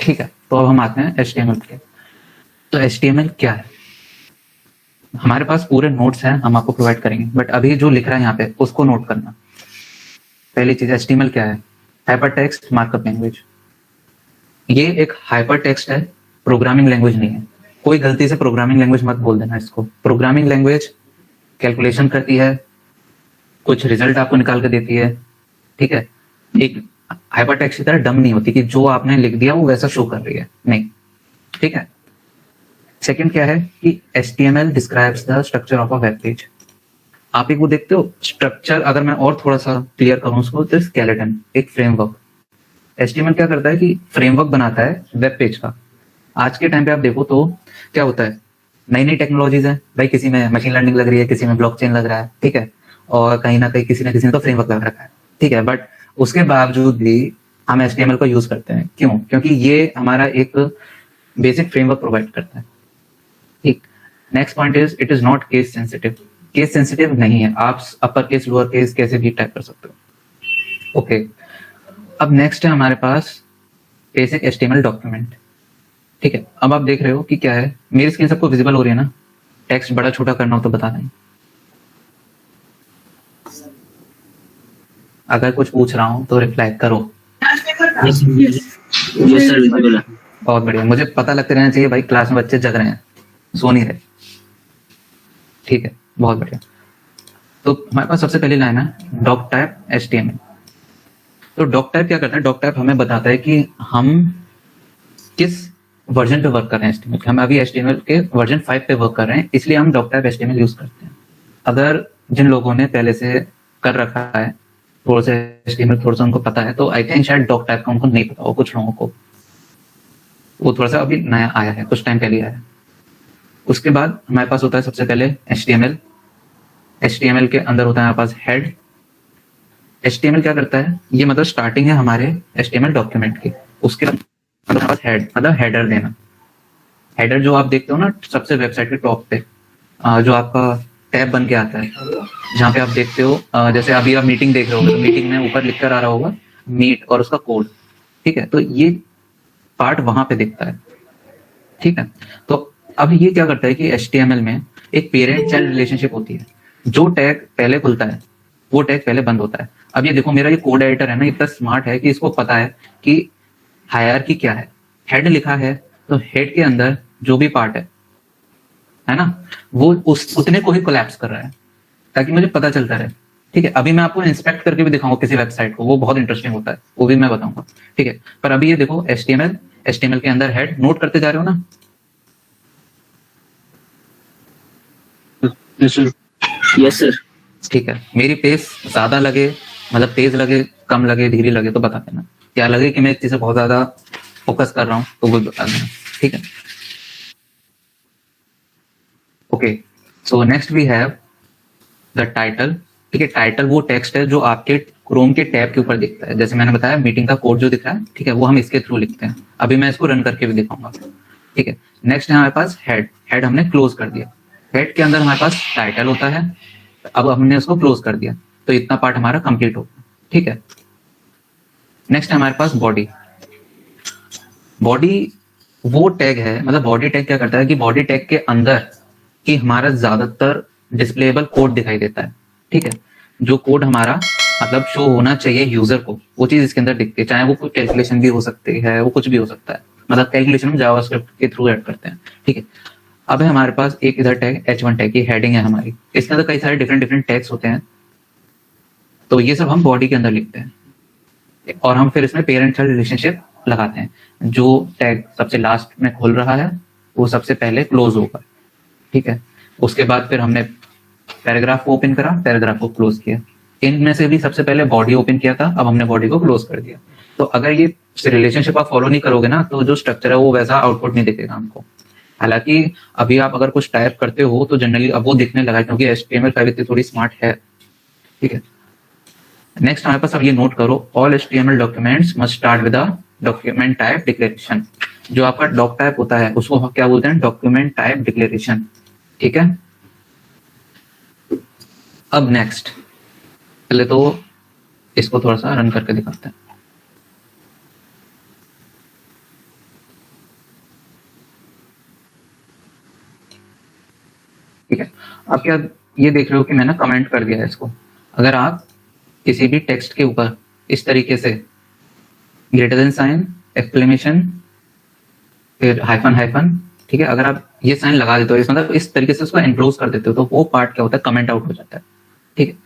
ठीक है, तो अब हम आते हैं HTML पे। तो HTML क्या है? हमारे पास पूरे नोट्स हैं, हम आपको प्रोवाइड करेंगे, बट अभी जो लिख रहा है यहाँ पे उसको नोट करना। पहली चीज, HTML क्या है? Hyper text markup language. ये एक हाइपर टेक्स्ट है, प्रोग्रामिंग लैंग्वेज नहीं है। कोई गलती से प्रोग्रामिंग लैंग्वेज मत बोल देना इसको। प्रोग्रामिंग लैंग्वेज कैलकुलेशन करती है, कुछ रिजल्ट आपको निकाल के देती है, ठीक है। एक हाइपर टेक्स्ट की तरह डम नहीं होती कि जो आपने लिख दिया वो वैसा शो कर रही है, नहीं, ठीक है। सेकंड क्या है कि HTML describes the structure of a web page. आप एक वो देखते हो स्ट्रक्चर, अगर मैं और थोड़ा सा क्लियर करूं उसको, तो स्केलेटन, एक फ्रेमवर्क। HTML क्या करता है कि फ्रेमवर्क बनाता है वेब पेज का। आज के टाइम पे आप देखो तो क्या होता है, नई नई टेक्नोलॉजीज है भाई, किसी में मशीन लर्निंग लग रही है, किसी में ब्लॉकचेन लग रहा है, ठीक है, और कहीं ना कहीं किसी ने तो फ्रेमवर्क लगा रखा है, ठीक है। बट उसके बावजूद भी हम HTML को यूज करते हैं, क्यों? क्योंकि ये हमारा एक बेसिक फ्रेमवर्क प्रोवाइड करता है, ठीक। Next point is it is not case sensitive. Case sensitive नहीं है, आप अपर केस लोअर केस कैसे भी टाइप कर सकते हो, ओके। अब नेक्स्ट है हमारे पास बेसिक HTML डॉक्यूमेंट, ठीक है। अब आप देख रहे हो कि क्या है, मेरी स्क्रीन सबको विजिबल हो रही है ना? टेक्स्ट बड़ा छोटा करना हो तो बता दें, अगर कुछ पूछ रहा हूं तो रिप्लाई करो। बहुत बढ़िया, मुझे पता लगते रहना चाहिए भाई, क्लास में बच्चे जग रहे हैं, सो नहीं रहे, ठीक है, बहुत बढ़िया। तो हमारे पास सबसे पहली लाइन है डॉक टाइप HTML। तो डॉक टाइप क्या करता है? डॉक टाइप हमें बताता है कि हम किस वर्जन पे वर्क कर रहे हैं HTML के। हम अभी HTML के वर्जन 5 पे वर्क कर रहे हैं, इसलिए हम डॉक टाइप HTML यूज करते हैं। अगर जिन लोगों ने पहले से कर रखा है थोड़ा सा HTML, थोड़ा सा उनको पता है, तो आई थिंक शायद डॉक टाइप का उनको नहीं पता हो, कुछ लोगों को। वो थोड़ा सा अभी नया आया है, कुछ टाइम पहले आया है। उसके बाद हमारे पास होता है सबसे पहले HTML। HTML के अंदर होता है हमारे पास हेड। HTML क्या करता है? ये मतलब स्टार्टिंग है हमारे HTML डॉक्यूमेंट की। उसके बाद हमारे पास हेड मतलब हेडर देना। हेडर जो आप देखते हो ना सबसे वेबसाइट के टॉप पे, जो आपका टैब बन के आता है, जहाँ पे आप देखते हो, जैसे अभी आप मीटिंग देख रहे होगे तो मीटिंग में ऊपर लिख कर आ रहा होगा मीट और उसका कोड, ठीक है। तो ये पार्ट वहां पे दिखता है, ठीक है। तो अब ये क्या करता है कि HTML में एक पेरेंट चाइल्ड रिलेशनशिप होती है। जो टैग पहले खुलता है वो टैग पहले बंद होता है। अब ये देखो, मेरा ये कोड एडिटर है ना, इतना स्मार्ट है कि इसको पता है कि हायरार्की क्या है। हेड लिखा है तो हेड के अंदर जो भी पार्ट है ना, वो उस उतने को ही कोलैप्स कर रहा है, ताकि मुझे पता चलता रहे, ठीक है। अभी मैं आपको इंस्पेक्ट करके भी दिखाऊंगा किसी वेबसाइट को, वो बहुत इंटरेस्टिंग होता है, वो भी मैं बताऊंगा, ठीक है। पर अभी ये देखो HTML के अंदर हेड नोट करते जा रहे हो ना? Yes sir. ठीक है, मेरी पेस ज्यादा लगे, मतलब तेज लगे, कम लगे, धीरे लगे तो बता देना। क्या लगे कि मैं इस चीज से बहुत ज्यादा फोकस कर रहा हूँ तो वो बता देना, ठीक है। Okay, so next we have the title, ठीक है। टाइटल वो टेक्स्ट है जो आपके क्रोम के टैब के ऊपर दिखता है। जैसे मैंने बताया मीटिंग का कोड जो दिख रहा है, ठीक है, वो हम इसके थ्रू लिखते हैं। अभी मैं इसको रन करके भी दिखाऊंगा, ठीक है। नेक्स्ट है हमारे पास हेड। हेड हमने क्लोज कर दिया। हेड के अंदर हमारे पास टाइटल होता है, अब हमने उसको क्लोज कर दिया, तो इतना पार्ट हमारा कंप्लीट हो गया, ठीक है। नेक्स्ट है हमारे पास बॉडी। बॉडी वो टैग है, मतलब बॉडी टैग क्या करता है कि बॉडी टैग के अंदर ही हमारा ज्यादातर डिस्प्लेबल कोड दिखाई देता है, ठीक है। जो कोड हमारा मतलब शो होना चाहिए यूजर को, वो चीज इसके अंदर दिखती है। चाहे वो कोई कैलकुलेशन भी हो सकती है, वो कुछ भी हो सकता है, मतलब कैलकुलेशन हम जावास्क्रिप्ट के थ्रू ऐड करते हैं, ठीक है। अब है हमारे पास एक इधर टैग H1 टैग की हेडिंग है हमारी, इसके अंदर कई सारे डिफरेंट डिफरेंट टैग्स होते हैं, तो ये सब हम बॉडी के अंदर लिखते हैं और हम फिर इसमें पेरेंट चाइल्ड रिलेशनशिप लगाते हैं। जो टैग सबसे लास्ट में खोल रहा है वो सबसे पहले क्लोज होगा, ठीक है। उसके बाद फिर हमने पैराग्राफ को ओपन करा, पैराग्राफ को क्लोज किया। इनमें से भी सबसे पहले बॉडी ओपन किया था, अब हमने बॉडी को क्लोज कर दिया। तो अगर ये रिलेशनशिप आप फॉलो नहीं करोगे ना, तो जो स्ट्रक्चर है वो वैसा आउटपुट नहीं दिखेगा हमको। हालांकि अभी आप अगर कुछ टाइप करते हो तो जनरली अब वो दिखने लगा है, क्योंकि HTML5 इतनी थोड़ी स्मार्ट है, ठीक है। नेक्स्ट हमारे पास अब ये नोट करो, all HTML documents must start with document type declaration. जो आपका डॉक टाइप होता है उसको क्या बोलते हैं? डॉक्यूमेंट टाइप डिक्लेरेशन, ठीक है। अब नेक्स्ट, पहले तो इसको थोड़ा सा रन करके दिखाते हैं। ठीक है। अब क्या ये देख रहे हो कि मैंने कमेंट कर दिया है इसको। अगर आप किसी भी टेक्स्ट के ऊपर इस तरीके से ग्रेटर देन साइन, एक्सक्लेमेशन, फिर हाइफन हाइफन, ठीक है, अगर आप ये साइन लगा देते हो, इस मतलब इस तरीके से उसको एनक्लोज कर देते हो, तो वो पार्ट क्या होता है, कमेंट आउट हो जाता है। ठीक है,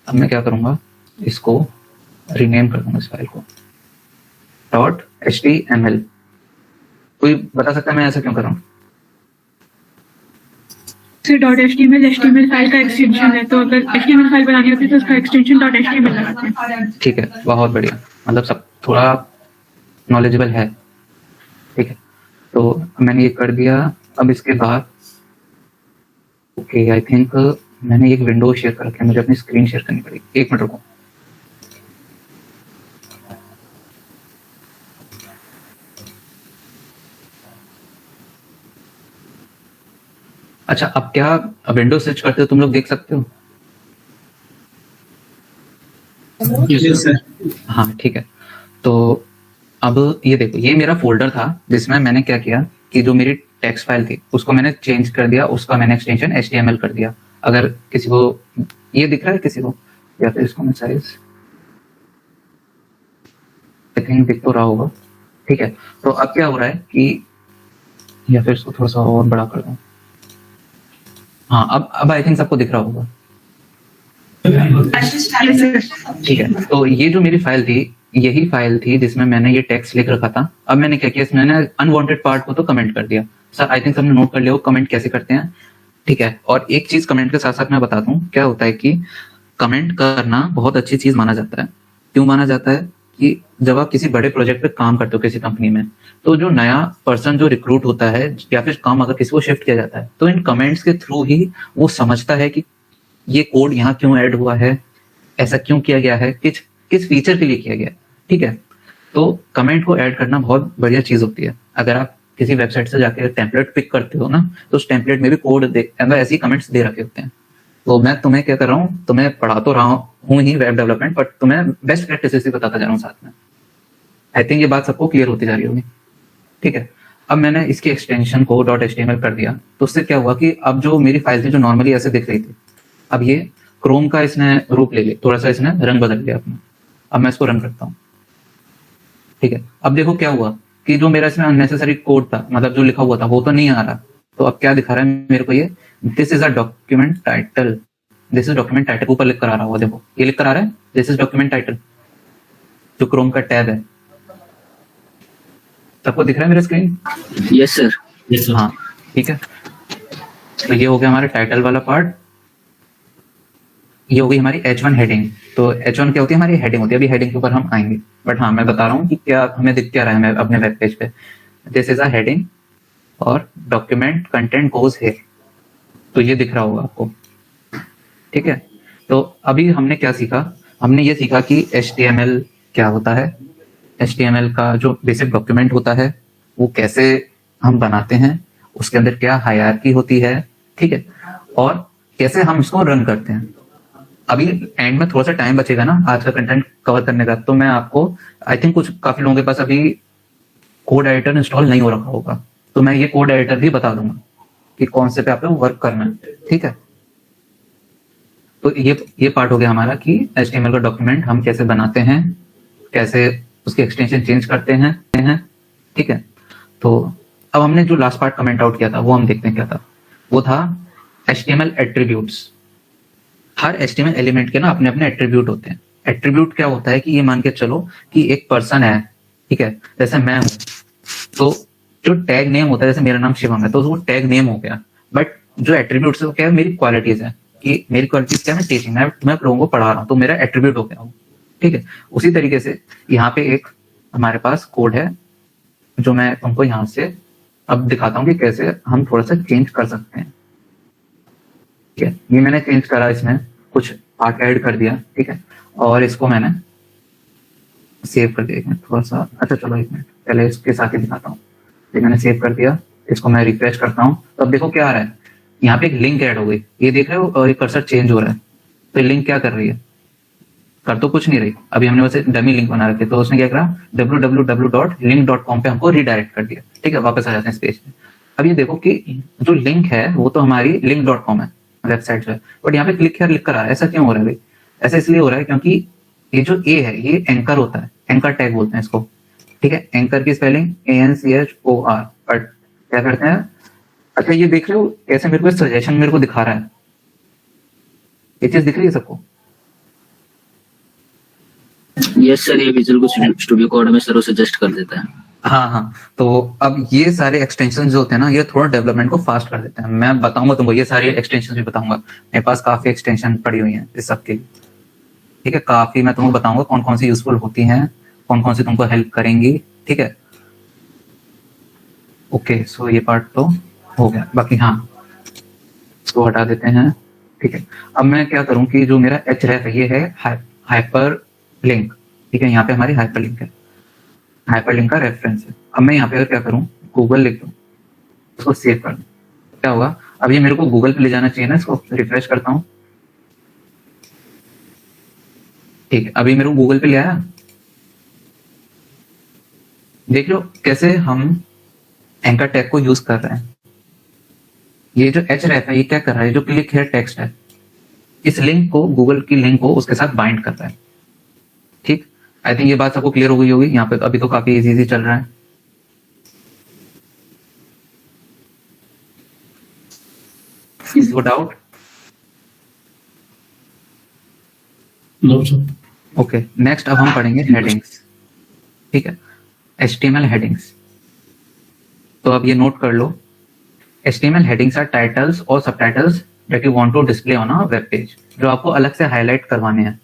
अब मैं क्या करूंगा, इसको रीनेम कर दूंगा इस फाइल को .html। कोई बता सकता है मैं ऐसा क्यों कर रहा हूँ? HTML फाइल का एक्सटेंशन है, तो अगर HTML फाइल बनानी होती है तो उसका एक्सटेंशन .html लगाते हैं। ठीक है, बहुत बढ़िया, मतलब सब थोड़ा नॉलेजेबल है। ठीक है, तो मैंने ये कर दिया। अब इसके बाद ओके, आई थिंक मैंने एक विंडो शेयर कर रखी है, मुझे अपनी स्क्रीन शेयर करनी पड़ेगी। एक मिनट रुको। अच्छा, अब क्या विंडो स्विच करते हो तुम लोग देख सकते हो? Yes sir. हाँ ठीक है, तो अब ये देखो, ये मेरा फोल्डर था जिसमें मैंने क्या किया कि जो मेरी टेक्स्ट फाइल थी उसको मैंने चेंज कर दिया, उसका मैंने एक्सटेंशन HTML कर दिया। अगर किसी को ये दिख रहा है किसी को, या फिर इसको मैं साइज आई थिंक दिख तो रहा होगा। ठीक है, तो अब क्या हो रहा है कि, या फिर इसको थोड़ा सा और बड़ा कर दूं। हाँ, अब आई थिंक सबको दिख रहा होगा। ठीक है, तो ये जो मेरी फाइल थी, यही फाइल थी जिसमें मैंने ये टेक्स्ट लिख रखा था। अब मैंने क्या किया, इसमें मैंने अनवांटेड पार्ट को तो कमेंट कर दिया। सर आई थिंक सबने नोट कर लिया हो कमेंट कैसे करते हैं। ठीक है, और एक चीज कमेंट के साथ साथ मैं बता दूं, क्या होता है कि कमेंट करना बहुत अच्छी चीज माना जाता है। क्यों माना जाता है कि जब आप किसी बड़े प्रोजेक्ट पे काम करते हो किसी कंपनी में, तो जो नया पर्सन जो रिक्रूट होता है या फिर काम अगर किसी को शिफ्ट किया जाता है, तो इन कमेंट्स के थ्रू ही वो समझता है कि ये कोड यहाँ क्यों ऐड हुआ है, ऐसा क्यों किया गया है, किस किस फीचर के लिए किया गया है। ठीक है, तो कमेंट को ऐड करना बहुत बढ़िया चीज होती है। अगर आप किसी वेबसाइट से जाके टेम्पलेट पिक करते हो ना, तो उस टेम्पलेट में भी कोड ऐसे कमेंट्स दे रखे होते हैं। तो मैं तुम्हें क्या कर रहा हूँ, तुम्हें पढ़ा तो रहा हूँ ही वेब डेवलपमेंट, बट तुम्हें बेस्ट प्रैक्टिसेस भी बताता जा रहा हूँ साथ में। आई थिंक ये बात सबको क्लियर होती जा रही होगी। ठीक है, अब मैंने इसके एक्सटेंशन को .html कर दिया, तो उससे क्या हुआ कि अब जो मेरी फाइल थी जो नॉर्मली ऐसे दिख रही थी, अब ये क्रोम का इसने रूप ले लिया, थोड़ा सा इसने रंग बदल लिया अपना। अब मैं इसको रन करता हूँ। ठीक है, अब देखो क्या हुआ कि जो मेरा इसमें अननेसेसरी कोड था, मतलब जो लिखा हुआ था वो तो नहीं आ रहा। तो अब क्या दिखा रहा है मेरे को, ये this is a document title, this is document title ऊपर लिख कर आ रहा होगा। देखो ये लिख कर आ रहा है, दिस इज डॉक्यूमेंट टाइटल, जो क्रोम का टैब है। सबको दिख रहा है मेरा screen? Yes sir. Yes sir. हाँ ठीक है, तो ये हो गया हमारा टाइटल वाला पार्ट। ये हो गई हमारी H1 हेडिंग। तो H1 क्या होती है, हमारी हेडिंग होती है। अभी हेडिंग के ऊपर हम आएंगे, बट हाँ मैं बता रहा हूँ कि क्या हमें दिख क्या रहा है। मैं अपने वेब पेज पे दिस इज अ हेडिंग और डॉक्यूमेंट कंटेंट गोज हियर, तो ये दिख रहा होगा आपको। ठीक है, तो अभी हमने क्या सीखा, हमने ये सीखा कि HTML क्या होता है, HTML का जो बेसिक डॉक्यूमेंट होता है वो कैसे हम बनाते हैं, उसके अंदर क्या हायरार्की होती है। ठीक है, और कैसे हम इसको रन करते हैं। अभी एंड में थोड़ा सा टाइम बचेगा ना आज का कंटेंट कवर करने का, तो मैं आपको, आई थिंक कुछ काफी लोगों के पास अभी कोड एडिटर इंस्टॉल नहीं हो रखा होगा, तो मैं ये कोड एडिटर भी बता दूंगा कि कौन से पे आप लोग वर्क करना है। ठीक है, तो ये पार्ट हो गया हमारा कि HTML का डॉक्यूमेंट हम कैसे बनाते हैं, कैसे उसकी एक्सटेंशन चेंज करते हैं। ठीक है, तो अब हमने जो लास्ट पार्ट कमेंट आउट किया था वो हम देखते हैं क्या था। वो था HTML एट्रीब्यूट्स। हर HTML एलिमेंट के ना अपने अपने एट्रीब्यूट होते हैं। एट्रीब्यूट क्या होता है कि ये मान के चलो कि एक पर्सन है, ठीक है, जैसे मैं हूं, तो जो टैग नेम होता है, जैसे मेरा नाम शिवम है, तो वो टैग नेम हो गया। बट जो एट्रीब्यूट्स है वो क्या है, मेरी क्वालिटीज है, कि मेरी क्वालिटीज क्या है, टीचिंग, मैं लोगों को पढ़ा रहा हूँ, तो मेरा एट्रीब्यूट हो गया वो। ठीक है, उसी तरीके से यहाँ पे एक हमारे पास कोड है जो मैं तुमको यहाँ से अब दिखाता हूँ कि कैसे हम थोड़ा सा चेंज कर सकते हैं। ठीक है, ये मैंने चेंज करा, इसमें कुछ पार्ट ऐड कर दिया। ठीक है, और इसको मैंने सेव कर दिया। एक मिनट थोड़ा सा, अच्छा चलो एक मिनट पहले इसके साथ ही दिखाता हूँ। ये मैंने सेव कर दिया, इसको मैं रिफ्रेश करता हूँ, तो अब देखो क्या आ रहा है, यहाँ पे एक लिंक ऐड हो गई, ये देख रहे हो, और ये कर्सर चेंज हो रहा है। तो ये लिंक क्या कर रही है, कर तो कुछ नहीं रही, अभी हमने वैसे डमी लिंक बना रखे, तो उसने क्या करा, www.link.com पे हमको रिडायरेक्ट कर दिया। ठीक है, वापस आ जाते हैं इस पेज पे। अब ये देखो कि जो लिंक है वो तो हमारी link.com है, वेबसाइट है, बट यहाँ पे क्लिक हियर लिख कर आ रहा है। ऐसा क्यों हो रहा है भाई? ऐसा इसलिए हो रहा है क्योंकि ये जो ए है ये एंकर होता है, एंकर टैग बोलते हैं इसको, ठीक है। एंकर की स्पेलिंग ANCHOR, बट क्या करते हैं, अच्छा ये देख रहे हो कैसे मेरे को सजेशन मेरे को दिखा रहा है, ये चीज दिख रही है सबको? यस सर, ये विजुअल को स्टूडियो कोड में सर सजेस्ट कर देता है। हाँ हाँ, तो अब ये सारे एक्सटेंशन जो होते हैं ना, ये थोड़ा डेवलपमेंट को फास्ट कर देते हैं। मैं बताऊंगा तुमको, ये सारे एक्सटेंशन भी बताऊंगा, मेरे पास काफी एक्सटेंशन पड़ी हुई हैं इस सब के लिए, ठीक है। काफी मैं तुमको बताऊंगा कौन कौन सी यूजफुल होती हैं, कौन कौन सी तुमको हेल्प करेंगी, ठीक है। ओके, सो ये पार्ट तो हो गया, बाकी हाँ इसको हटा देते हैं, ठीक है। अब मैं क्या करूं कि जो मेरा href है ये है हाइपर लिंक, ठीक है। यहाँ पे हमारी हाइपर लिंक है, हाइपर लिंक का रेफरेंस है। अब मैं यहाँ पे क्या करूँ, गूगल लिख दूँ, उसको सेव कर दूँ, क्या होगा, अब ये मेरे को गूगल पे ले जाना चाहिए ना, इसको रिफ्रेश करता हूँ, ठीक है। अभी मेरे को गूगल पे ले आया, देख लो कैसे हम एंकर टैग को यूज कर रहे हैं। ये जो href है ये क्या कर रहा है, जो क्लिक हियर टेक्स्ट है, इस लिंक को, गूगल की लिंक को उसके साथ बाइंड कर रहा है, ठीक। आई थिंक ये बात सबको क्लियर हो गई होगी। यहाँ पे अभी तो काफी इजी चल रहा है। किसी को doubt? No sir. Okay, next अब हम पढ़ेंगे हेडिंग्स, ठीक है, HTML हेडिंग्स। तो अब ये नोट कर लो, HTML हेडिंग्स आर टाइटल्स और subtitles that you want to display on a web page, जो आपको अलग से हाईलाइट करवाने हैं,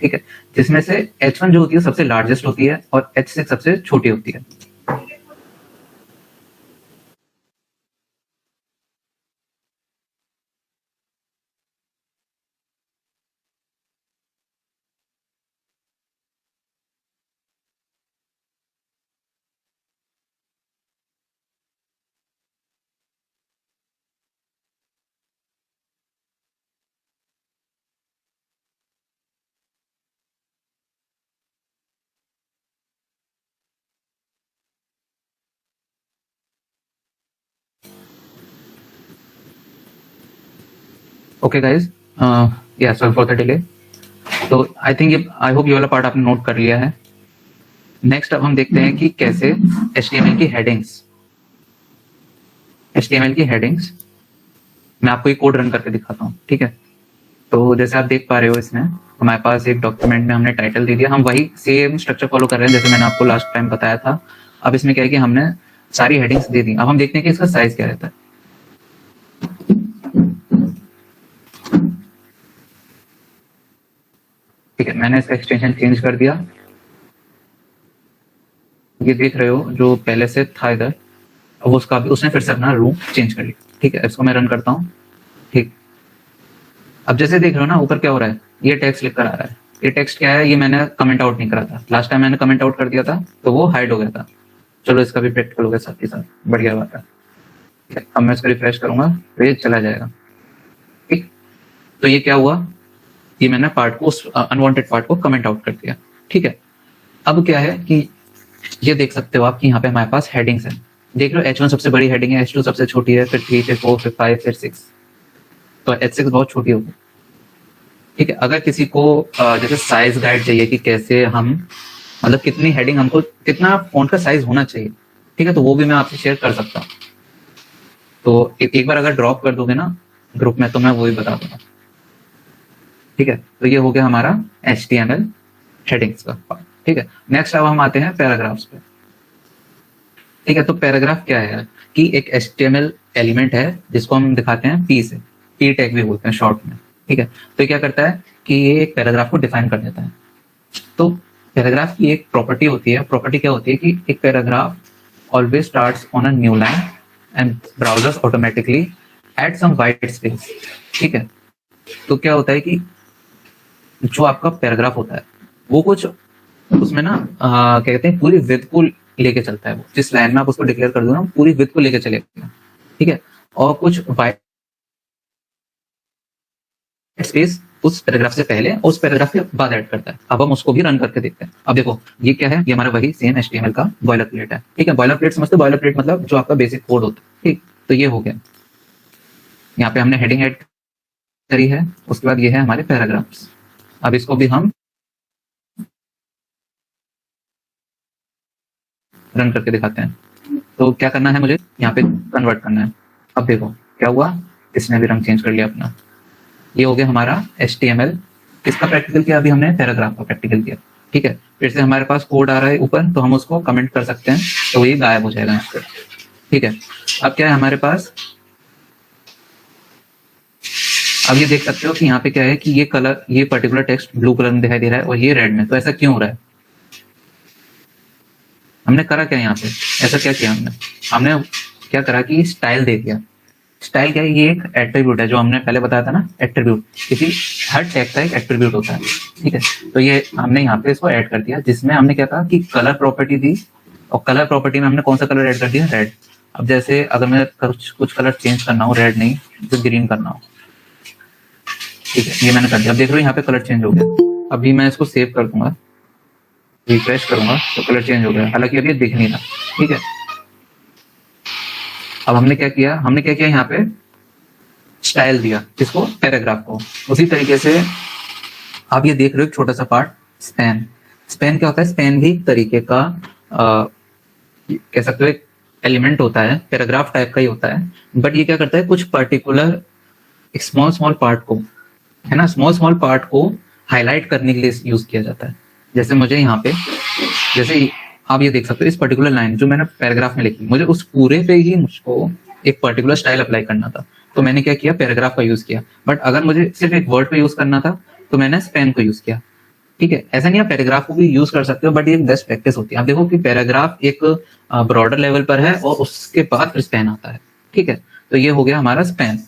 ठीक है। जिसमें से H1 जो होती है सबसे लार्जेस्ट होती है और H6 सबसे छोटी होती है। ओके गाइस, या सॉरी फॉर द डिले। तो आई थिंक ये, आई होप ये वाला पार्ट आपने नोट कर लिया है। नेक्स्ट अब हम देखते हैं कि कैसे HTML की हेडिंग्स, HTML की हेडिंग्स, मैं आपको एक कोड रन करके दिखाता हूँ, ठीक है। तो जैसे आप देख पा रहे हो, इसमें हमारे पास एक डॉक्यूमेंट में हमने टाइटल दे दिया, हम वही सेम स्ट्रक्चर फॉलो कर रहे हैं जैसे मैंने आपको लास्ट टाइम बताया था। अब इसमें क्या है कि हमने सारी हेडिंग्स दे दी। अब हम देखते हैं कि इसका साइज क्या रहता है। ठीक है, मैंने इसका एक्सटेंशन चेंज कर दिया, ये देख रहे हो जो पहले से था इधर, अब उसका भी उसने फिर से अपना रूम चेंज कर लिया, ठीक है। इसको मैं रन करता हूँ, ठीक। अब जैसे देख रहे हो ना ऊपर क्या हो रहा है, ये टेक्स्ट लिख कर आ रहा है। ये टेक्स्ट क्या है, ये मैंने कमेंट आउट नहीं करा था, लास्ट टाइम मैंने कमेंट आउट कर दिया था तो वो हाइड हो गया था। चलो इसका भी प्रैक्टिकल हो गया साथ ही साथ, बढ़िया बात है, ठीक है। अब मैं इसको रिफ्रेश करूंगा तो ये चला जाएगा, ठीक। तो ये क्या हुआ, ये मैंने पार्ट को, उस अनवांटेड पार्ट को कमेंट आउट कर दिया, ठीक है। अब क्या है कि ये देख सकते हो आप कि यहाँ पे हमारे पास हेडिंग्स है, देख लो H1 सबसे बड़ी हेडिंग है, H2 सबसे छोटी है, फिर 3, फिर 4, फिर 5, फिर 6, तो H6 बहुत छोटी होगी, ठीक है। अगर किसी को जैसे साइज गाइड चाहिए कि कैसे हम, मतलब कितनी हेडिंग हमको, कितना फॉन्ट का साइज होना चाहिए, ठीक है, तो वो भी मैं आपसे शेयर कर सकता हूँ। तो एक बार अगर ड्रॉप कर दोगे ना ग्रुप में तो मैं वही बता दूंगा, ठीक है। तो ये हो गया हमारा HTML हेडिंग्स का पार्ट, ठीक है। नेक्स्ट अब हम आते हैं पैराग्राफ्स पे, ठीक है। तो पैराग्राफ क्या है कि एक HTML एलिमेंट है जिसको हम दिखाते हैं P से, P टैग भी बोलते हैं शॉर्ट में, ठीक है। तो ये क्या करता है कि ये एक पैराग्राफ को डिफाइन कर देता है। तो पैराग्राफ की एक प्रॉपर्टी होती है, प्रॉपर्टी क्या होती है कि एक paragraph always starts on a new line and browsers automatically add some white space, ठीक है। तो क्या होता है कि जो आपका पैराग्राफ होता है वो कुछ उसमें ना क्या कहते हैं, पूरी विड्थ को लेके चलता है, वो जिस लाइन में आप उसको डिक्लेयर कर दो ना पूरी विड्थ को लेके चलेगा, ठीक है। और कुछ वाइट स्पेस उस पैराग्राफ से पहले और उस पैराग्राफ के बाद ऐड करता है। अब हम उसको भी रन करके देखते हैं। अब देखो ये क्या है, ये हमारा वही सेम HTML का बॉयलर प्लेट है, ठीक है। बॉयलर प्लेट समझते, बॉयलर प्लेट मतलब जो आपका बेसिक कोड होता है, ठीक। तो ये हो गया, यहाँ पे हमने हेडिंग ऐड करी है, उसके बाद ये है हमारे पैराग्राफ्स। अब इसको भी हम रन करके दिखाते हैं। तो क्या करना है, मुझे यहाँ पे कन्वर्ट करना है। अब देखो क्या हुआ, इसने भी रंग चेंज कर लिया अपना। ये हो गया हमारा HTML। किसका प्रैक्टिकल किया, अभी हमने पैराग्राफ का प्रैक्टिकल किया, ठीक है। फिर से हमारे पास कोड आ रहा है ऊपर, तो हम उसको कमेंट कर सकते हैं, तो ये गायब हो जाएगा यहाँ पे, ठीक है। अब क्या है हमारे पास, अब ये देख सकते हो कि यहाँ पे क्या है कि ये कलर, ये पर्टिकुलर टेक्स्ट ब्लू कलर में दिखाई दे रहा है और ये रेड में। तो ऐसा क्यों हो रहा है, हमने करा क्या यहाँ पे, ऐसा क्या किया हमने क्या करा कि स्टाइल दे दिया। स्टाइल क्या है, ये एक एट्रीब्यूट है, जो हमने पहले बताया था ना, एट्रीब्यूट किसी हर टैग का एक एट्रीब्यूट होता है, ठीक है। तो ये हमने यहाँ पे इसको ऐड कर दिया, जिसमें हमने क्या कहा कि कलर प्रॉपर्टी दी, और कलर प्रॉपर्टी में हमने कौन सा कलर ऐड कर दिया, रेड। अब जैसे अगर मैं कुछ कलर चेंज करना हो, रेड नहीं तो ग्रीन करना हो, ठीक है, ये मैंने कर दिया। अब देख रहे हो यहाँ पे कलर चेंज हो गया। अभी मैं इसको सेव कर दूंगा, रिफ्रेश करूंगा तो कलर चेंज हो गया, हालांकि अभी दिख नहीं रहा, ठीक है। अब हमने क्या किया यहाँ पे स्टाइल दिया, किसको, पैराग्राफ को। उसी तरीके से आप ये देख रहे हो एक छोटा सा पार्ट, स्पैन। स्पैन क्या होता है, स्पैन भी एक तरीके का कह सकते हो एक एलिमेंट होता है, पैराग्राफ टाइप का ही होता है, बट ये क्या करता है, कुछ पर्टिकुलर स्मॉल पार्ट को, है ना, स्मॉल पार्ट को हाईलाइट करने के लिए यूज किया जाता है। जैसे मुझे यहाँ पे, जैसे आप ये देख सकते हो इस पर्टिकुलर लाइन जो मैंने पैराग्राफ में लिखी, मुझे उस पूरे पे ही मुझको एक पर्टिकुलर स्टाइल अप्लाई करना था, तो मैंने क्या किया, पैराग्राफ का यूज किया। बट अगर मुझे सिर्फ एक वर्ड पे यूज करना था तो मैंने स्पैन को यूज किया, ठीक है। ऐसा नहीं, आप पैराग्राफ को भी यूज कर सकते हो, बट ये बेस्ट प्रैक्टिस होती है। आप देखो कि पैराग्राफ एक ब्रॉडर लेवल पर है और उसके बाद फिर स्पैन आता है, ठीक है। तो ये हो गया हमारा स्पैन।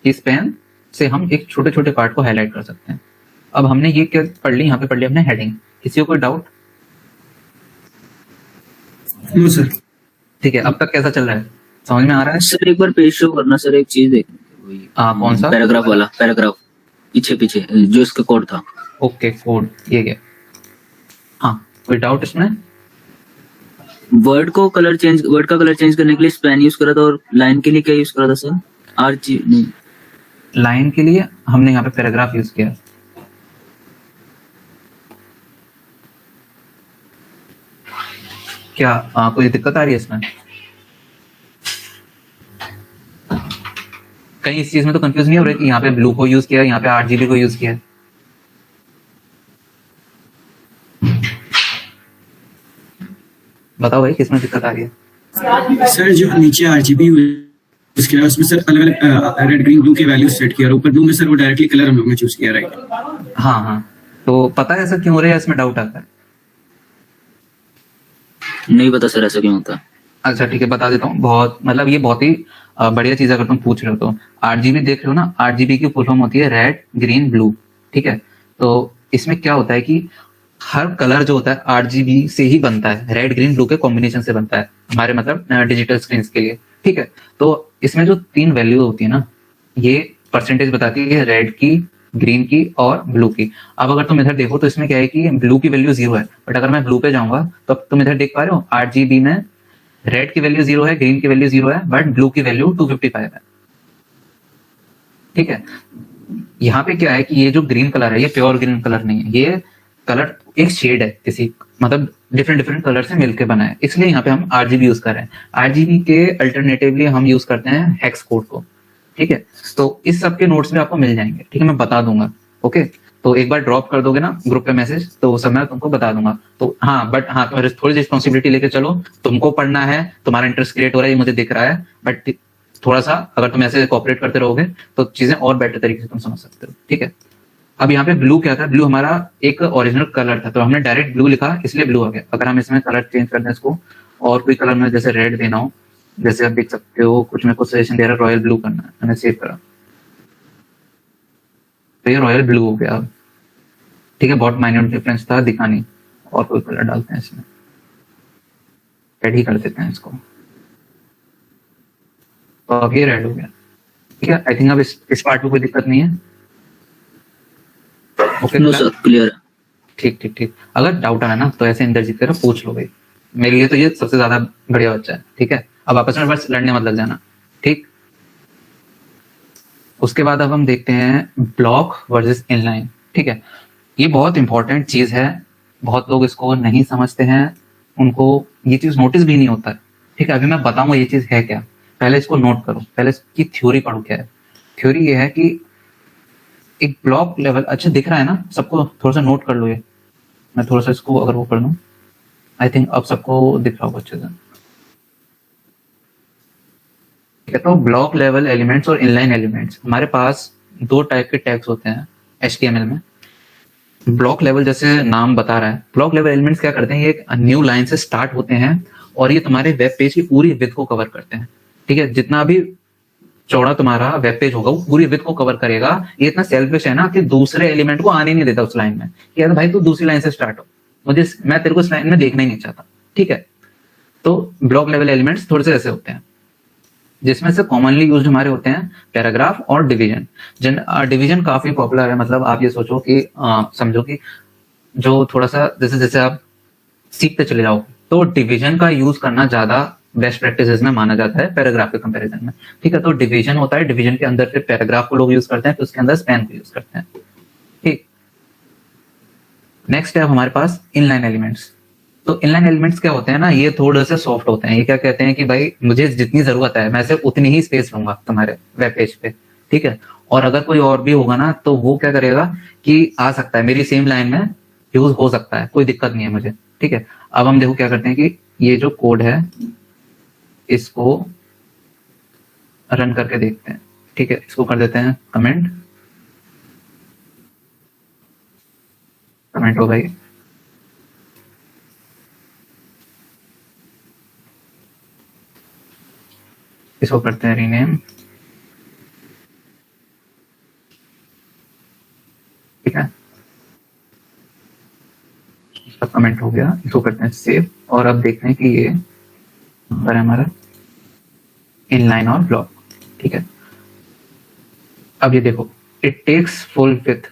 इस स्पैन से हम एक छोटे छोटे पार्ट को हाईलाइट कर सकते हैं। अब हमने ये क्या पढ़ ली, यहाँ पे पढ़ लिया हमने हेडिंग। किसी को कोई डाउट? No sir. ठीक है, अब तक कैसा चल रहा है, समझ में आ रहा है? सर एक बार पेज शो करना सर, एक चीज देखनी थी वही। कौन सा? पैराग्राफ वाला, पैराग्राफ पीछे जो इसका कोड था। ओके, कोड ये गया। हाँ, कोई डाउट इसमें? वर्ड का कलर चेंज करने के लिए स्पैन यूज करा था, और लाइन के लिए क्या यूज करा था सर? RG नहीं, लाइन के लिए हमने यहाँ पे पैराग्राफ यूज किया। क्या कोई दिक्कत आ रही है इसमें? कहीं इस चीज में तो कंफ्यूज नहीं हो रहा है कि यहाँ पे ब्लू को यूज किया, यहाँ पे RGB को यूज किया? बताओ भाई, किसमें दिक्कत आ रही है? सर जो नीचे RGB उसके बाद उसमें सर अलग अलग रेड ग्रीन ब्लू के वैल्यू सेट किया, और ऊपर ब्लू में सर वो डायरेक्टली कलर हम लोग ने चूज किया, राइट? हाँ, तो पता है ऐसा क्यों हो रहा है, इसमें डाउट आता है? नहीं पता सर ऐसा क्यों होता है। अच्छा ठीक है, बता देता हूँ। बहुत मतलब ये बहुत ही बढ़िया चीज अगर तुम पूछ रहे हो तो। RGB देख रहे हो ना, RGB की फुल फॉर्म होती है रेड ग्रीन ब्लू, ठीक है। तो इसमें क्या होता है कि हर कलर जो होता है RGB से ही बनता है, रेड ग्रीन ब्लू के कॉम्बिनेशन से बनता है हमारे मतलब डिजिटल स्क्रीन के लिए, ठीक है। तो इसमें जो 3 वैल्यू होती है ना, ये परसेंटेज बताती है रेड की, ग्रीन की और ब्लू की। अब अगर तुम इधर देखो तो इसमें क्या है कि ब्लू की वैल्यू 0 है, बट अगर मैं ब्लू पे जाऊंगा तो तुम इधर देख पा रहे हो RGB में रेड की वैल्यू 0 है, ग्रीन की वैल्यू 0 है, बट ब्लू की वैल्यू 255 है, ठीक है। यहाँ पे क्या है कि ये जो ग्रीन कलर है ये प्योर ग्रीन कलर नहीं है, ये कलर एक शेड है, किसी मतलब डिफरेंट कलर से मिलकर बना है, इसलिए यहाँ पे हम RGB यूज कर रहे हैं। RGB के अल्टरनेटिवली हम यूज करते हैं हेक्स कोड को, ठीक है। तो इस सब के नोट्स में आपको मिल जाएंगे, ठीक है, मैं बता दूंगा, ओके। तो एक बार ड्रॉप कर दोगे ना ग्रुप पे मैसेज, तो उस समय तुमको बता दूंगा। तो हाँ, बट हाँ, थोड़ी रिस्पॉन्सिबिलिटी लेके चलो, तुमको पढ़ना है, तुम्हारा इंटरेस्ट क्रिएट हो रहा है, ये मुझे दिख रहा है, बट थोड़ा सा अगर तुम ऐसे कॉपरेट करते रहोगे तो चीजें और बेटर तरीके से तुम समझ सकते हो, ठीक है। अब यहाँ पे ब्लू क्या था, ब्लू हमारा एक ओरिजिनल कलर था, तो हमने डायरेक्ट ब्लू लिखा, इसलिए ब्लू आ गया। अगर हम इसमें कलर चेंज कर दें इसको और कोई कलर में जैसे रेड देना हो, जैसे आप देख सकते हो कुछ में कुछ सजेशन दे रहा है रॉयल ब्लू करना है, मैंने सेव करा तो ये रॉयल ब्लू हो गया, ठीक है। बहुत माइन्यूट डिफरेंस था, दिखा नहीं। और कोई कलर डालते हैं इसमें, रेड ही कर देते हैं इसको, तो अब ये रेड हो गया, ठीक है। आई थिंक अब इस पार्ट में कोई दिक्कत नहीं है, ओके। नो सर, क्लियर है। ठीक। अगर डाउट आना ना तो ऐसे इंद्रजीत की तरह पूछ लो भाई, मेरे लिए तो ये सबसे ज्यादा बढ़िया बच्चा है, ठीक है। अब आपस में बस लड़ने मत लग जाना, ठीक, उसके बाद अब हम देखते हैं ब्लॉक वर्सेस इनलाइन। ठीक है, ये बहुत इंपॉर्टेंट चीज है, बहुत लोग इसको नहीं समझते हैं, उनको ये चीज नोटिस भी नहीं होता है। ठीक है, अभी मैं बताऊंगा ये चीज है क्या, पहले इसको नोट करो, पहले इसकी थ्योरी पढ़ो क्या है। थ्योरी ये है कि एक ब्लॉक लेवल, अच्छा दिख रहा है ना सबको, थोड़ा सा नोट कर लो ये, मैं थोड़ा सा इसको अगर वो कर लूं, आई थिंक अब सबको दिख रहा होगा अच्छे से। ठीक है, तो ब्लॉक लेवल एलिमेंट्स और इनलाइन एलिमेंट्स, हमारे पास दो टाइप के टैग्स होते हैं HTML में। ब्लॉक लेवल जैसे नाम बता रहा है, ब्लॉक लेवल एलिमेंट्स क्या करते हैं, ये एक न्यू लाइन से स्टार्ट होते हैं और ये तुम्हारे वेब पेज की पूरी विड्थ को कवर करते हैं। ठीक है, जितना भी चौड़ा तुम्हारा वेब पेज होगा वो पूरी विड्थ को कवर करेगा। ये इतना सेल्फिश है ना कि दूसरे एलिमेंट को आने नहीं देता उस लाइन में, कि यार भाई तू दूसरी लाइन से स्टार्ट हो, मैं तेरे को इस लाइन में देखना ही नहीं चाहता। ठीक है, तो ब्लॉक लेवल एलिमेंट्स थोड़े से ऐसे होते हैं, जिसमें से कॉमनली यूज्ड हमारे होते हैं पैराग्राफ और डिवीजन। डिवीजन काफी पॉपुलर है, मतलब आप ये सोचो कि समझो कि जो थोड़ा सा जैसे जैसे आप सीखते चले जाओ तो डिवीजन का यूज करना ज्यादा बेस्ट प्रैक्टिसेस में माना जाता है पैराग्राफ के कंपैरिजन में। ठीक है, तो डिवीजन होता है, डिवीजन के अंदर फिर पैराग्राफ को लोग यूज करते हैं, फिर उसके अंदर स्पैन को यूज करते हैं। ठीक, नेक्स्ट है हमारे पास इनलाइन एलिमेंट्स। तो इनलाइन एलिमेंट्स क्या होते हैं ना, ये थोड़े से सॉफ्ट होते हैं। ये क्या कहते हैं कि भाई मुझे जितनी जरूरत है मैं सिर्फ उतनी ही स्पेस लूंगा तुम्हारे वेब पेज पे। ठीक है, और अगर कोई और भी होगा ना तो वो क्या करेगा कि आ सकता है मेरी सेम लाइन में यूज हो सकता है, कोई दिक्कत नहीं है मुझे। ठीक है, अब हम देखो क्या करते हैं कि ये जो कोड है इसको रन करके देखते हैं। ठीक है, इसको कर देते हैं कमेंट, कमेंट हो गई। इसको करते हैं रीनेम। ठीक है, इसका कमेंट हो गया, इसको करते हैं सेव, और अब देखते हैं कि ये नंबर है हमारा इनलाइन और ब्लॉक। ठीक है, अब ये देखो इट टेक्स फुल विड्थ,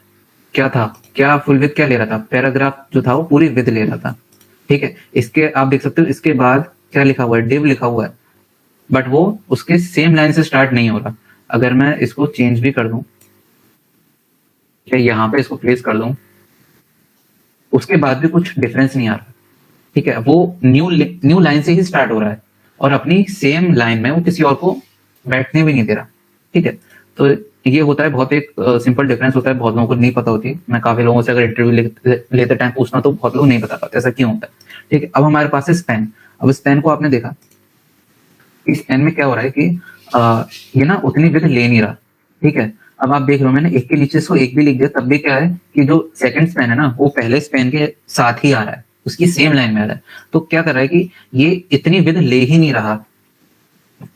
क्या था, क्या फुल विड्थ क्या ले रहा था, पैराग्राफ जो था वो पूरी विड्थ ले रहा था। ठीक है, इसके आप देख सकते हो इसके बाद क्या लिखा हुआ है, डिव लिखा हुआ है, बट वो उसके सेम लाइन से स्टार्ट नहीं हो रहा। अगर मैं इसको चेंज भी कर दूं, या यहां पे इसको प्लेस कर दूं, उसके बाद भी कुछ डिफरेंस नहीं आ रहा। ठीक है, वो न्यू लाइन से ही स्टार्ट हो रहा है और अपनी सेम लाइन में वो किसी और को बैठने भी नहीं दे रहा। ठीक है, तो ये होता है बहुत एक सिंपल डिफरेंस होता है, बहुत लोगों को नहीं पता होती। मैं काफी लोगों से अगर इंटरव्यू लेते टाइम पूछना तो बहुत लोग नहीं बता पाते ऐसा क्यों होता है। ठीक है, अब हमारे पास है स्पैन। अब स्पैन को आपने देखा, इस स्पैन में क्या हो रहा है कि ये ना उतनी विड्थ ले नहीं रहा। ठीक है, अब आप देख लो मैंने एक के नीचे इसको एक भी लिख दिया, तब भी क्या है कि जो सेकंड स्पैन है ना वो पहले स्पैन के साथ ही आ रहा है, उसकी सेम लाइन में आ रहा है। तो क्या कर रहा है कि ये इतनी विड्थ ले ही नहीं रहा,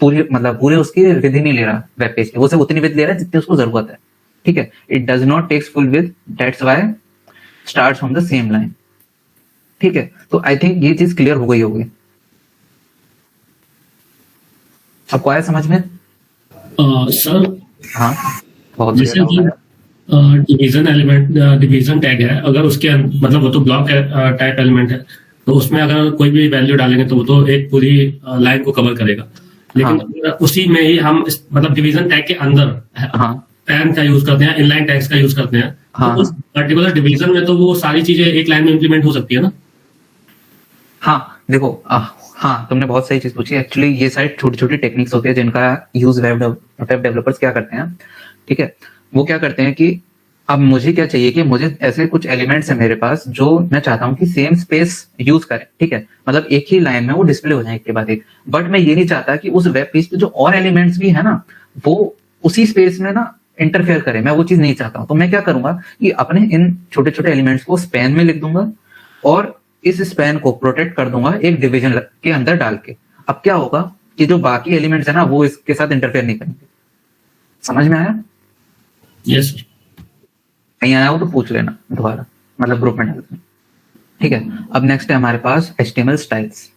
पूरी मतलब पूरे उसकी विड्थ ही नहीं ले रहा वेब पेज की, वो सिर्फ उतनी विड्थ ले रहा है जितनी उसको जरूरत है। ठीक है, it does not takes full width, that's why starts from the same line. ठीक है, तो आई थिंक ये चीज क्लियर हो गई होगी, सबको आया समझ में? सर हाँ, बहुत जैसे clear कि हो गया। डिवीजन एलिमेंट, डिवीजन टैग है, अगर उसके मतलब वो तो ब्लॉक टाइप एलिमेंट है, तो उसमें अगर कोई भी वैल्यू डालेंगे तो वो तो एक पूरी लाइन को कवर करेगा। लेकिन अगर उसी में ही हम मतलब डिवीजन टैग के अंदर हाँ पैन का यूज करते हैं, इनलाइन टैग्स का यूज करते हैं, हाँ। तो उस पर्टिकुलर डिवीजन में तो वो सारी चीजें एक लाइन में इम्प्लीमेंट हो सकती है ना। हाँ देखो, हाँ तुमने बहुत सही चीज पूछी। एक्चुअली ये सारी छोटी छोटी टेक्निक्स होती है जिनका यूज वेब डेवलपर्स क्या करते हैं। ठीक है, वो क्या करते हैं कि अब मुझे क्या चाहिए कि मुझे ऐसे कुछ एलिमेंट्स है मेरे पास जो मैं चाहता हूँ कि सेम स्पेस यूज करें। ठीक है, मतलब एक ही लाइन में वो डिस्प्ले हो जाए एक के बाद एक, बट मैं ये नहीं चाहता कि उस वेब पेज पे जो और एलिमेंट्स भी है ना वो उसी स्पेस में ना इंटरफेयर करे, मैं वो चीज नहीं चाहता हूँ। तो मैं क्या करूंगा कि अपने इन छोटे छोटे एलिमेंट्स को स्पैन में लिख दूंगा और इस स्पैन को प्रोटेक्ट कर दूंगा एक डिवीजन के अंदर डाल के। अब क्या होगा कि जो बाकी एलिमेंट्स है ना वो इसके साथ इंटरफेयर नहीं करेंगे। समझ में आया? यस। नहीं आया हो तो पूछ लेना दोबारा, मतलब ग्रुप में डाल देना। ठीक है, अब नेक्स्ट है हमारे पास HTML स्टाइल्स।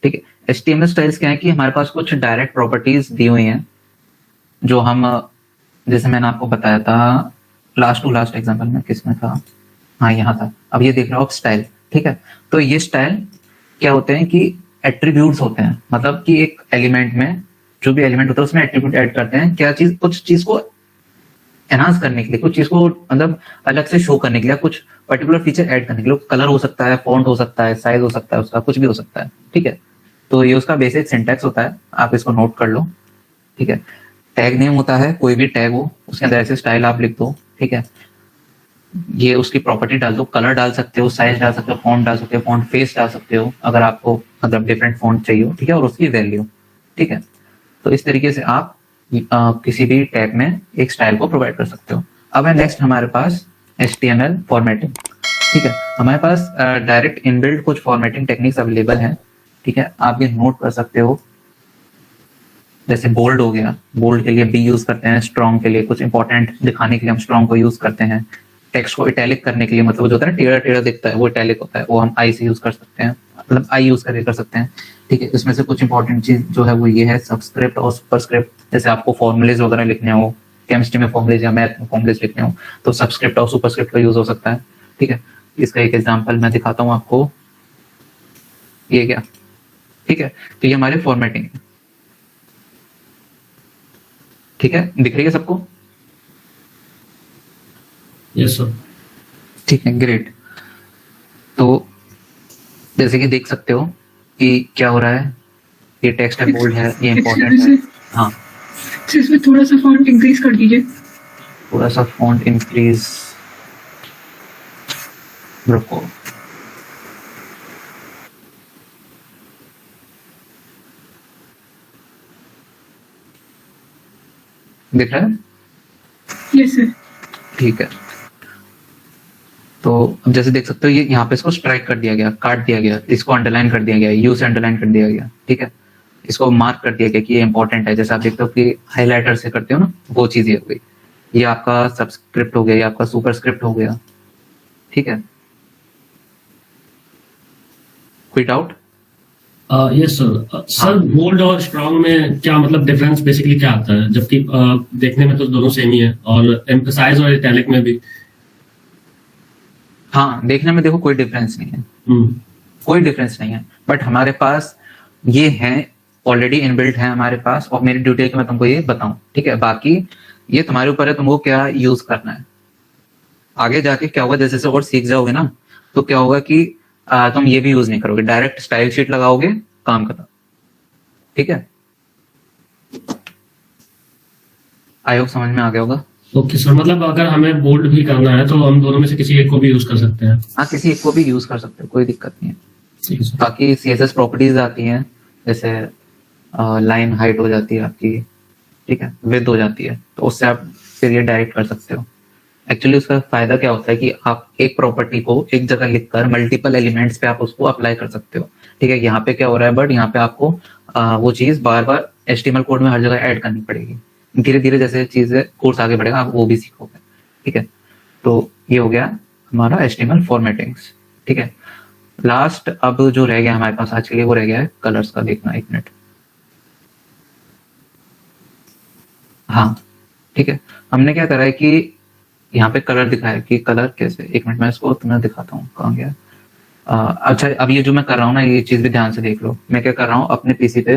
ठीक है, HTML स्टाइल्स क्या है कि हमारे पास कुछ डायरेक्ट प्रॉपर्टीज दी हुई हैं जो हम, जैसे मैंने आपको बताया था लास्ट टू लास्ट एग्जाम्पल में, किसमें था, हाँ यहाँ था। अब ये देख रहे हो आप स्टाइल। ठीक है, तो ये स्टाइल क्या होते हैं कि एट्रीब्यूट्स होते हैं, मतलब कि एक एलिमेंट में जो भी एलिमेंट होता है उसमें एट्रीब्यूट ऐड करते हैं, क्या चीज, कुछ चीज को एनहांस करने के लिए, कुछ चीज को मतलब अलग से शो करने के लिए, कुछ पर्टिकुलर फीचर ऐड करने के लिए। कलर हो सकता है, फॉन्ट हो सकता है, साइज हो सकता है, उसका कुछ भी हो सकता है, ठीक है। तो ये उसका बेसिक सिंटैक्स होता है, आप इसको नोट कर लो, ठीक है। टैग नेम होता है, कोई भी टैग हो उसके अंदर ऐसे स्टाइल आप लिख दो, ठीक है। ये उसकी प्रॉपर्टी डाल दो, कलर डाल सकते हो, साइज डाल सकते हो, फॉन्ट डाल सकते हो, फॉन्ट फेस डाल सकते हो अगर आपको मतलब डिफरेंट फॉन्ट चाहिए हो, ठीक है, और उसकी वैल्यू, ठीक है। तो इस तरीके से आप किसी भी टैग में एक स्टाइल को प्रोवाइड कर सकते हो। अब है नेक्स्ट हमारे पास HTML फॉर्मेटिंग, ठीक है। हमारे पास डायरेक्ट इनबिल्ट कुछ फॉर्मेटिंग टेक्निक्स अवेलेबल हैं, ठीक है। आप ये नोट कर सकते हो, जैसे बोल्ड हो गया, बोल्ड के लिए B यूज करते हैं, स्ट्रॉन्ग के लिए कुछ इंपॉर्टेंट दिखाने के लिए हम स्ट्रॉन्ग को यूज करते हैं, टेक्स्ट को इटैलिक करने के लिए, मतलब जो होता है ना टेढ़ा टेढ़ा दिखता है वो इटैलिक होता है, वो हम I से यूज कर सकते हैं, मतलब I यूज करके कर सकते हैं, ठीक है। इसमें से कुछ इंपॉर्टेंट चीज जो है वो ये है सबस्क्रिप्ट और सुपरस्क्रिप्ट। जैसे आपको फॉर्मुलेज वगैरह लिखने हो, केमिस्ट्री में फॉर्मुलेज या मैथ में फॉर्मुलेज लिखने हो, तो सबस्क्रिप्ट और सुपरस्क्रिप्ट का यूज हो सकता है, ठीक है। इसका एक एग्जांपल मैं दिखाता हूँ आपको, ये क्या, ठीक है। तो ये हमारे फॉर्मेटिंग है, ठीक है, दिख रही है सबको? Yes sir. ठीक है, ग्रेट। तो जैसे कि देख सकते हो कि क्या हो रहा है, ये टेक्स्ट है, बोल्ड है, ये इंपॉर्टेंट है। हाँ, सर इसमें थोड़ा सा फॉन्ट इंक्रीज कर दीजिए। थोड़ा सा फॉन्ट इंक्रीज, रुको, दिख रहा है? Yes sir. ठीक है। तो अब जैसे देख सकते हो ये यहाँ पे इसको स्ट्राइक कर दिया गया, काट दिया गया, इसको अंडरलाइन कर दिया गया, यू से अंडरलाइन कर दिया गया, ठीक है। इसको मार्क कर दिया गया कि ये इंपॉर्टेंट है, जैसे आप देखते हो कि हाईलाइटर से करते हो ना, वो चीज ये हो गई। ये आपका सबस्क्रिप्ट हो गया, ये आपका सुपरस्क्रिप्ट हो गया, ठीक है। कोई doubt? Yes sir. Sir bold और स्ट्रॉन्ग में क्या मतलब डिफरेंस बेसिकली क्या आता है, जबकि देखने में तो दोनों सेम ही है, और एम्फसाइज और इटैलिक में भी? हाँ, देखने में देखो कोई डिफरेंस नहीं है, कोई डिफरेंस नहीं है, बट हमारे पास ये है ऑलरेडी इनबिल्ट है हमारे पास, और मेरी ड्यूटी है कि मैं तुमको ये बताऊं, ठीक है। बाकी ये तुम्हारे ऊपर है, तुमको क्या यूज करना है। आगे जाके क्या होगा, जैसे और सीख जाओगे ना, तो क्या होगा कि तुम ये भी यूज नहीं करोगे, डायरेक्ट स्टाइल शीट लगाओगे, काम खत्म, ठीक है। आई होप समझ में आ गया होगा। ओके सर, मतलब अगर हमें बोल्ड भी करना है तो हम दोनों में से किसी एक को भी यूज कर सकते हैं? हाँ, किसी एक को भी यूज कर सकते हो, कोई दिक्कत नहीं है। ठीक है सर। बाकी CSS प्रॉपर्टीज आती हैं, जैसे लाइन हाइट हो जाती है आपकी, ठीक है, विड्थ हो जाती है, तो उससे आप फिर ये डायरेक्ट कर सकते हो। एक्चुअली उसका फायदा क्या होता है कि आप एक प्रॉपर्टी को एक जगह लिखकर मल्टीपल एलिमेंट्स पे आप उसको अप्लाई कर सकते हो, ठीक है। यहाँ पे क्या हो रहा है, बट यहाँ पे आपको वो चीज बार बार HTML कोड में हर जगह ऐड करनी पड़ेगी। धीरे धीरे जैसे चीजें कोर्स आगे बढ़ेगा आप वो भी सीखोगे, ठीक है। तो ये हो गया हमारा HTML फॉर्मेटिंग्स, ठीक है। लास्ट अब जो रह गया हमारे पास आज के लिए वो रह गया है कलर्स का। देखना एक मिनट, हाँ, ठीक है। हमने क्या करा है कि यहाँ पे कलर दिखाया कि कलर कैसे, एक मिनट मैं इसको तुम्हें दिखाता हूँ, कहाँ गया। अच्छा, अब ये जो मैं कर रहा हूँ ना, ये चीज भी ध्यान से देख लो। मैं क्या कर रहा हूँ, अपने पीसी पे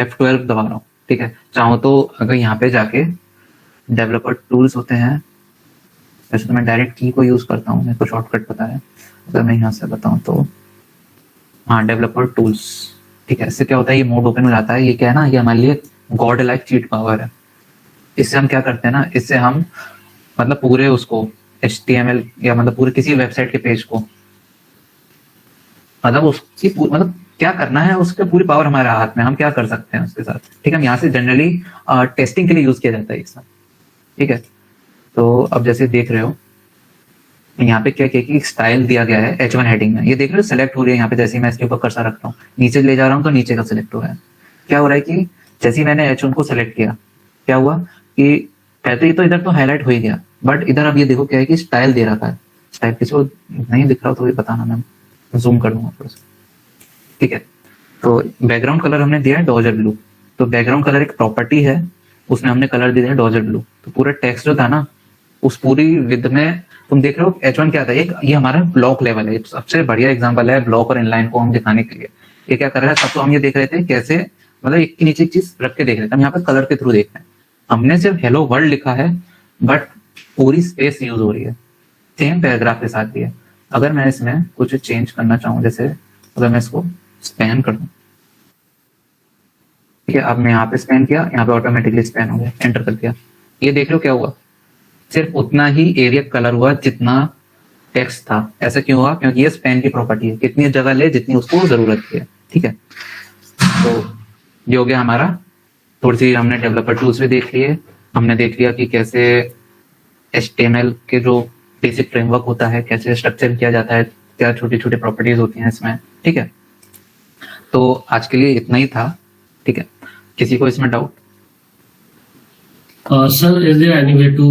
F12 दबा रहा हूँ, ठीक है। चाहो तो अगर यहाँ पे जाके डेवलपर टूल्स होते हैं, वैसे तो मैं डायरेक्ट की को यूज करता हूँ, मेरे को शॉर्टकट पता है। अगर मैं यहाँ से बताऊँ तो हाँ, डेवलपर टूल्स, ठीक है। इससे क्या होता है, ये मोड ओपन हो जाता है। ये क्या है ना, ये हमारे लिए गॉड लाइक चीट पावर है। इससे हम क्या करते हैं ना, इससे हम मतलब पूरे उसको HTML या मतलब पूरे किसी वेबसाइट के पेज को, मतलब उसकी मतलब क्या करना है, उसके पूरी पावर हमारे हाथ में, हम क्या कर सकते हैं उसके साथ, ठीक है। हम यहाँ से जनरली टेस्टिंग के लिए यूज किया जाता है ये सब, ठीक है। तो अब जैसे देख रहे हो यहाँ पे क्या कि स्टाइल दिया गया है H1 हेडिंग में, ये देख रहे हो सेलेक्ट हो रही है यहाँ पे। जैसे ही मैं इसके ऊपर कर्सर रख रहा हूँ, नीचे ले जा रहा हूँ तो नीचे का सिलेक्ट हो रहा है। क्या हो रहा है कि जैसे ही मैंने H1 को सिलेक्ट किया, क्या हुआ कि पहले तो इधर तो हाईलाइट हो ही गया, बट इधर अब ये देखो क्या है कि स्टाइल दे रखा है। स्टाइल किसी को नहीं दिख रहा तो ये बताना, मैं जूम कर दूंगा थोड़ा सा, ठीक है। तो बैकग्राउंड कलर हमने दिया है डॉजर ब्लू। तो बैकग्राउंड कलर एक प्रॉपर्टी है, उसमें हमने कलर दिया है डॉजर ब्लू। तो पूरा टेक्स्ट जो था ना, उस पूरी विद में तुम देख रहे हो H1 क्या था, एक ये हमारा ब्लॉक लेवल है। सबसे बढ़िया एग्जांपल है ब्लॉक और इनलाइन को हम दिखाने के लिए। ये क्या कर रहा है, सब तो हम ये देख रहे थे कैसे मतलब एक के नीचे एक चीज रख के देख रहे थे, हम यहाँ पे कलर के थ्रू देख रहे हैं। हमने सिर्फ हेलो वर्ल्ड लिखा है बट पूरी स्पेस यूज हो रही है, सेम पैराग्राफ के साथ भी है। अगर मैं इसमें कुछ चेंज करना चाहूँ, जैसे अगर मैं इसको स्पैन कर दूं, ठीक है, अब मैं यहाँ पे स्पैन किया, यहाँ पे ऑटोमेटिकली स्पैन हो गया, एंटर कर दिया, ये देख लो क्या हुआ, सिर्फ उतना ही एरिया कलर हुआ जितना टेक्स्ट था। ऐसा क्यों हुआ? क्योंकि ये स्पैन की प्रॉपर्टी है, कितनी जगह ले जितनी उसको जरूरत की है, ठीक है। तो ये हो गया हमारा, थोड़ी सी हमने डेवलपर टूल्स भी देख लिए, हमने देख लिया कि कैसे HTML के जो बेसिक फ्रेमवर्क होता है कैसे स्ट्रक्चर किया जाता है, क्या छोटी छोटी प्रॉपर्टीज होती हैं इसमें, ठीक है। तो आज के लिए इतना ही था, ठीक है। किसी को इसमें doubt? Sir, is there any way to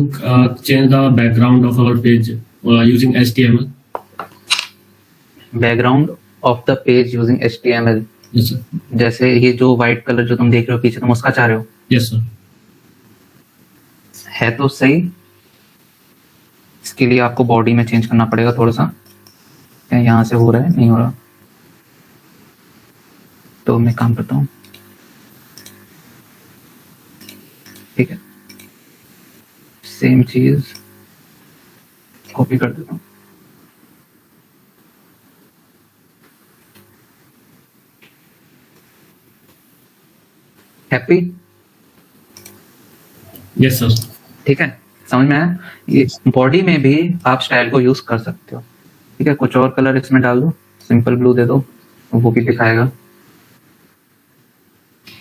change the background of our page using HTML? Background of the page using HTML, Yes, sir. जैसे ये जो व्हाइट कलर जो तुम देख रहे हो पीछे, तुम उसका चाह रहे हो? Yes, sir. है तो सही, इसके लिए आपको बॉडी में चेंज करना पड़ेगा थोड़ा सा, क्या यहाँ से हो रहा है, नहीं हो रहा, तो मैं काम करता हूँ, ठीक है। सेम चीज कॉपी कर देता हूँ, हैप्पी, Yes, sir. ठीक है, समझ में आया। ये बॉडी में भी आप स्टाइल को यूज कर सकते हो, ठीक है। कुछ और कलर इसमें डाल दो, सिंपल ब्लू दे दो, वो भी दिखाएगा।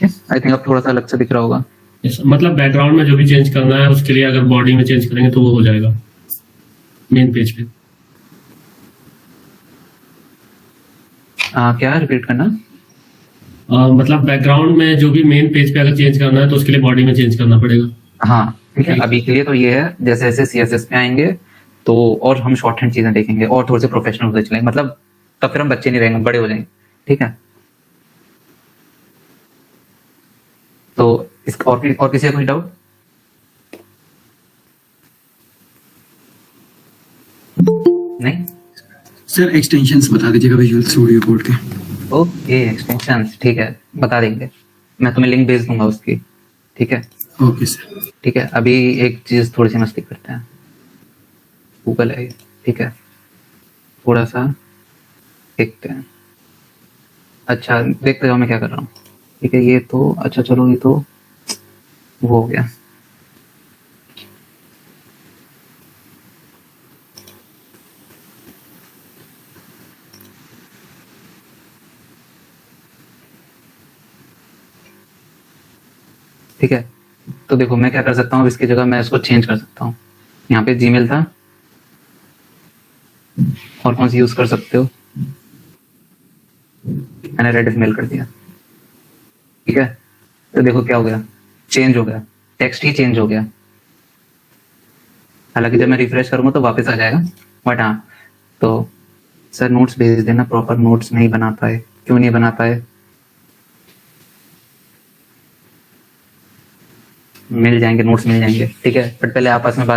आई थिंक अब थोड़ा सा अलग से दिख रहा होगा। Yes, sir. मतलब बैकग्राउंड में जो भी चेंज करना है उसके लिए अगर बॉडी में चेंज करेंगे तो वो हो जाएगा मेन पेज पे। क्या रिपीट करना? मतलब बैकग्राउंड में जो भी मेन पेज पे अगर चेंज करना है तो उसके लिए बॉडी में चेंज करना पड़ेगा। हाँ ठीक है, अभी के लिए तो ये है। जैसे जैसे CSS पे आएंगे तो और हम शॉर्ट हैंड चीजें देखेंगे और थोड़े से प्रोफेशनल होते चलेंगे, मतलब तब फिर हम बच्चे नहीं रहेंगे, बड़े हो जाएंगे, ठीक है। तो इसका और किसी का कोई डाउट? नहीं? सर एक्सटेंशंस बता दीजिएगा विजुअल स्टूडियो कोड के। ओके, एक्सटेंशंस, ठीक है, बता देंगे, मैं तुम्हें लिंक भेज दूंगा उसकी, ठीक है। Okay sir. ठीक है, अभी एक चीज थोड़ी सी मस्ती करते हैं, गूगल है ये, ठीक है, थोड़ा सा देखते हैं। अच्छा देखते जाओ मैं क्या कर रहा हूँ, ठीक है। ये तो अच्छा, चलो ये तो वो हो गया। ठीक है, तो देखो मैं क्या कर सकता हूँ, इसकी जगह मैं इसको चेंज कर सकता हूँ। यहाँ पे जीमेल था, और कौन सी यूज कर सकते हो, मैंने रेडिफ मेल कर दिया, ठीक है। तो देखो क्या हो गया, चेंज हो गया, टेक्स्ट ही चेंज हो गया। हालांकि जब मैं रिफ्रेश करूंगा तो वापस आ जाएगा, बट हाँ। तो सर नोट्स भेज देना, प्रॉपर नोट्स नहीं बना पाए, क्यों नहीं बना पाए? मिल जाएंगे, नोट्स मिल जाएंगे, ठीक है, बट पहले आपस में बात